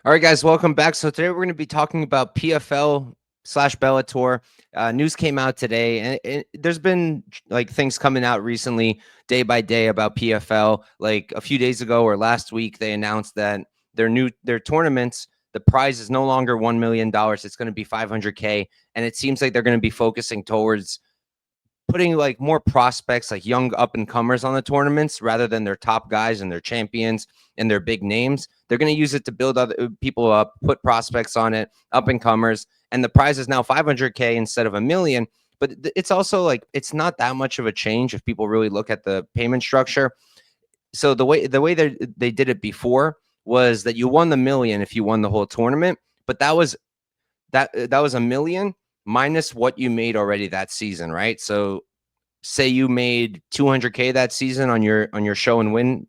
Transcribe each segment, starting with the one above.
All right, guys, welcome back. So today we're going to be talking about PFL slash Bellator. News came out today, and there's been like things coming out recently, day by day about PFL. Like a few days ago or last week, they announced that their tournaments, the prize is no longer $1 million. It's going to be 500K, and it seems like they're going to be focusing towards putting like more prospects, like young up and comers on the tournaments rather than their top guys and their champions and their big names. They're going to use it to build other people up, put prospects on it, up and comers, and the prize is now 500K instead of a million. But it's also like it's not that much of a change if people really look at the payment structure. So the way they did it before was that you won the million if you won the whole tournament, but that was a million minus what you made already that season, right? So say you made 200K that season on your show and win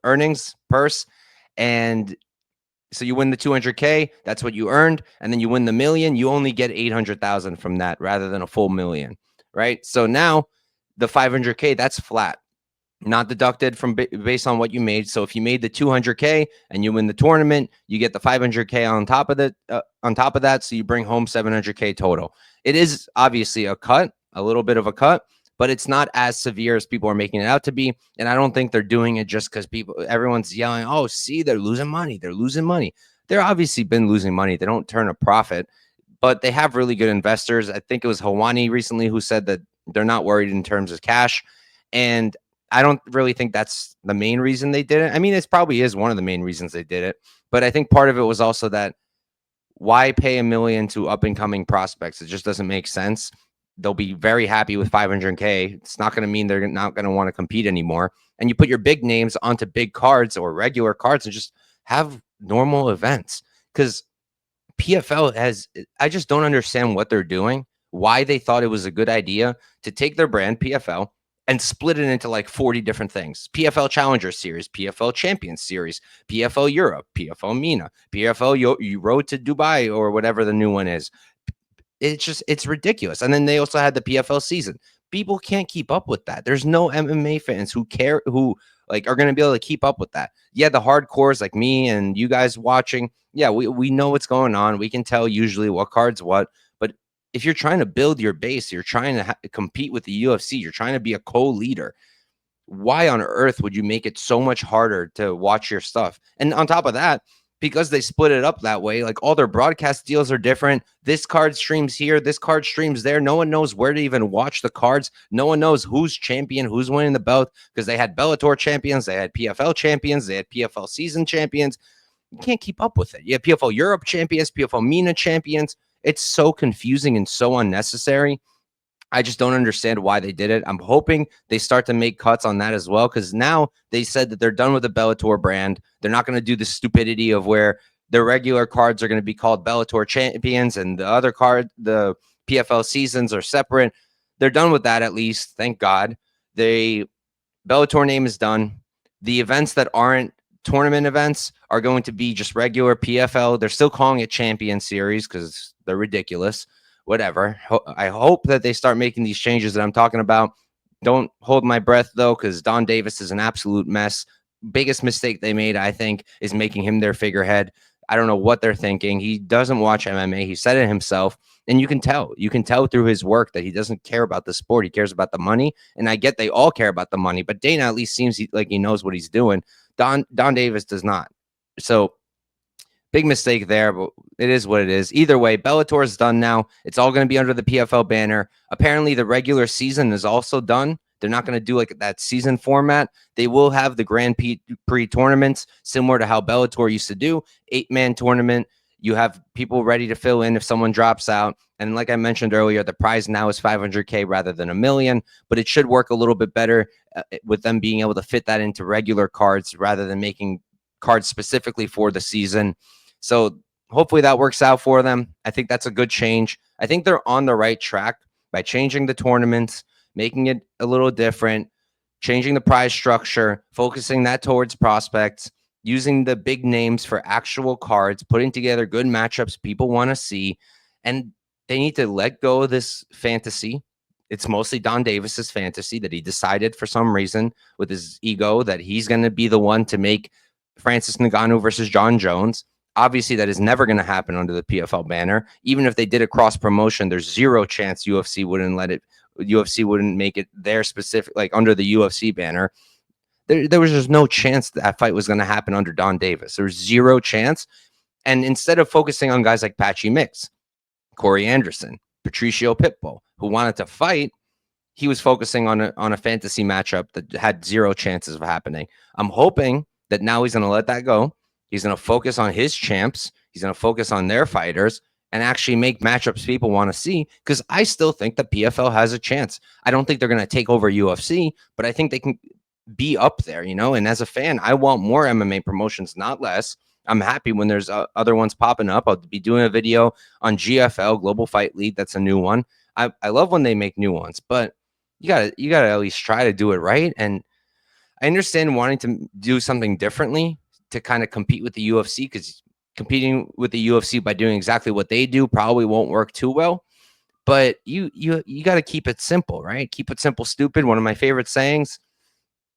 earnings purse, and so you win the 200K, that's what you earned, and then you win the million, you only get 800,000 from that rather than a full million, right? So now the 500K, that's flat, not deducted from based on what you made. So if you made the 200K and you win the tournament, you get the 500K on top of that, so you bring home 700K total. It is obviously a little bit of a cut, but it's not as severe as people are making it out to be. And I don't think they're doing it just because everyone's yelling, "Oh, see, they're losing money. They're losing money." They're obviously been losing money. They don't turn a profit, but they have really good investors. I think it was Hawani recently who said that they're not worried in terms of cash. And I don't really think that's the main reason they did it. I mean, it probably is one of the main reasons they did it, but I think part of it was also that why pay a million to up and coming prospects? It just doesn't make sense. They'll be very happy with 500K. It's not going to mean they're not going to want to compete anymore. And you put your big names onto big cards or regular cards and just have normal events. Because PFL has, I just don't understand what they're doing, why they thought it was a good idea to take their brand, PFL, and split it into like 40 different things. PFL Challenger Series, PFL Champions Series, PFL Europe, PFL MENA, PFL you Road to Dubai, or whatever the new one is. It's ridiculous. And then they also had the PFL season. People can't keep up with that. There's no MMA fans who care, who like are going to be able to keep up with that. Yeah, the hardcores like me and you guys watching, yeah, we know what's going on. We can tell usually what cards what. But if you're trying to build your base, you're trying to compete with the UFC, you're trying to be a co-leader, why on earth would you make it so much harder to watch your stuff? And on top of that, because they split it up that way, like all their broadcast deals are different. This card streams here, this card streams there. No one knows where to even watch the cards. No one knows who's champion, who's winning the belt, because they had Bellator champions, they had PFL champions, they had PFL season champions. You can't keep up with it. You have PFL Europe champions, PFL MENA champions. It's so confusing and so unnecessary. I just don't understand why they did it. I'm hoping they start to make cuts on that as well, because now they said that they're done with the Bellator brand. They're not going to do the stupidity of where their regular cards are going to be called Bellator champions and the other card, the PFL seasons, are separate. They're done with that, at least. Thank God. Bellator name is done. The events that aren't tournament events are going to be just regular PFL. They're still calling it Champion Series because they're ridiculous. Whatever. I hope that they start making these changes that I'm talking about. Don't hold my breath, though, because Don Davis is an absolute mess. Biggest mistake they made, I think, is making him their figurehead. I don't know what they're thinking. He doesn't watch MMA. He said it himself. And you can tell. You can tell through his work that he doesn't care about the sport. He cares about the money. And I get they all care about the money, but Dana at least seems like he knows what he's doing. Don Davis does not. So big mistake there, but it is what it is. Either way, Bellator is done now. It's all going to be under the PFL banner. Apparently, the regular season is also done. They're not going to do like that season format. They will have the Grand Prix tournaments, similar to how Bellator used to do. 8-man tournament. You have people ready to fill in if someone drops out. And like I mentioned earlier, the prize now is 500K rather than a million, but it should work a little bit better with them being able to fit that into regular cards rather than making cards specifically for the season. So hopefully that works out for them. I think that's a good change. I think they're on the right track by changing the tournaments, making it a little different, changing the prize structure, focusing that towards prospects, using the big names for actual cards, putting together good matchups people want to see. And they need to let go of this fantasy. It's mostly Don Davis's fantasy that he decided for some reason with his ego that he's going to be the one to make Francis Ngannou versus John Jones. Obviously, that is never going to happen under the PFL banner. Even if they did a cross promotion, there's zero chance UFC wouldn't let it. UFC wouldn't make it their specific, like under the UFC banner. There was just no chance that fight was going to happen under Don Davis. There's zero chance. And instead of focusing on guys like Patchy Mix, Corey Anderson, Patricio Pitbull, who wanted to fight, he was focusing on a fantasy matchup that had zero chances of happening. I'm hoping that now he's going to let that go. He's going to focus on his champs. He's going to focus on their fighters and actually make matchups people want to see, because I still think the PFL has a chance. I don't think they're going to take over UFC, but I think they can be up there, and as a fan, I want more MMA promotions, not less. I'm happy when there's other ones popping up. I'll be doing a video on GFL, Global Fight League. That's a new one. I love when they make new ones, but you gotta at least try to do it right. And I understand wanting to do something differently to kind of compete with the UFC, because competing with the UFC by doing exactly what they do probably won't work too well. But you got to keep it simple, right? Keep it simple, stupid. One of my favorite sayings.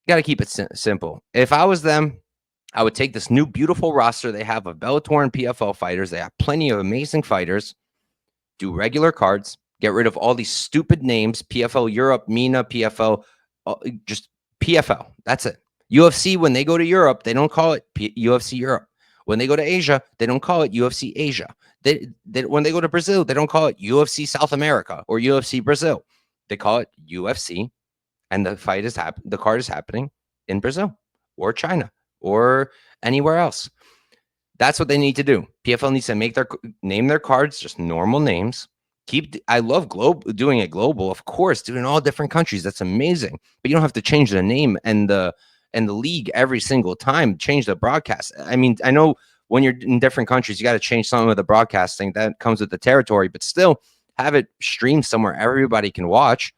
You got to keep it simple. If I was them, I would take this new beautiful roster they have of Bellator and PFL fighters. They have plenty of amazing fighters. Do regular cards. Get rid of all these stupid names. PFL Europe, MENA, PFL, just PFL. That's it. UFC, when they go to Europe, they don't call it UFC Europe. When they go to Asia, they don't call it UFC Asia. When they go to Brazil, they don't call it UFC South America or UFC Brazil. They call it UFC, and the fight is the card is happening in Brazil or China or anywhere else. That's what they need to do. PFL needs to name their cards just normal names. I love doing it global, of course, doing all different countries. That's amazing. But you don't have to change the name and the league every single time. Change the broadcast. I mean, I know when you're in different countries, you got to change some of the broadcasting. That comes with the territory, but still have it streamed somewhere everybody can watch,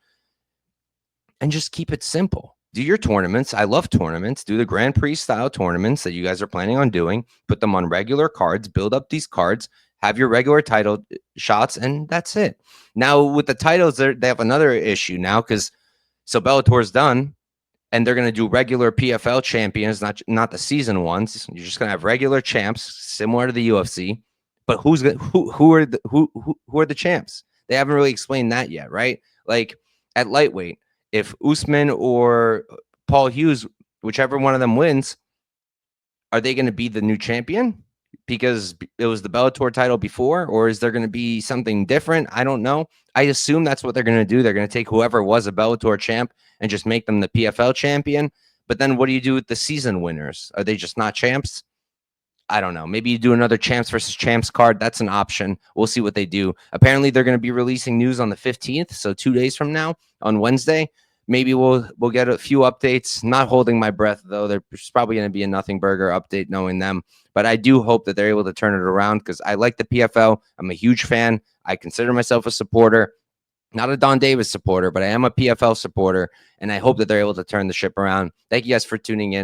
and just keep it simple. Do your tournaments. I love tournaments. Do the Grand Prix style tournaments that you guys are planning on doing. Put them on regular cards. Build up these cards. Have your regular title shots, and that's it. Now, with the titles, they have another issue now, because Bellator's done, and they're going to do regular PFL champions, not the season ones. You're just going to have regular champs, similar to the UFC. But who are the champs? They haven't really explained that yet, right? Like at lightweight, if Usman or Paul Hughes, whichever one of them wins, are they going to be the new champion because it was the Bellator title before, or is there going to be something different? I don't know. I assume that's what they're going to do. They're going to take whoever was a Bellator champ and just make them the PFL champion. But then what do you do with the season winners? Are they just not champs? I don't know. Maybe you do another champs versus champs card. That's an option. We'll see what they do. Apparently, they're going to be releasing news on the 15th, so 2 days from now on Wednesday. Maybe we'll get a few updates. Not holding my breath, though. There's probably going to be a Nothing Burger update, knowing them. But I do hope that they're able to turn it around, because I like the PFL. I'm a huge fan. I consider myself a supporter. Not a Don Davis supporter, but I am a PFL supporter, and I hope that they're able to turn the ship around. Thank you guys for tuning in.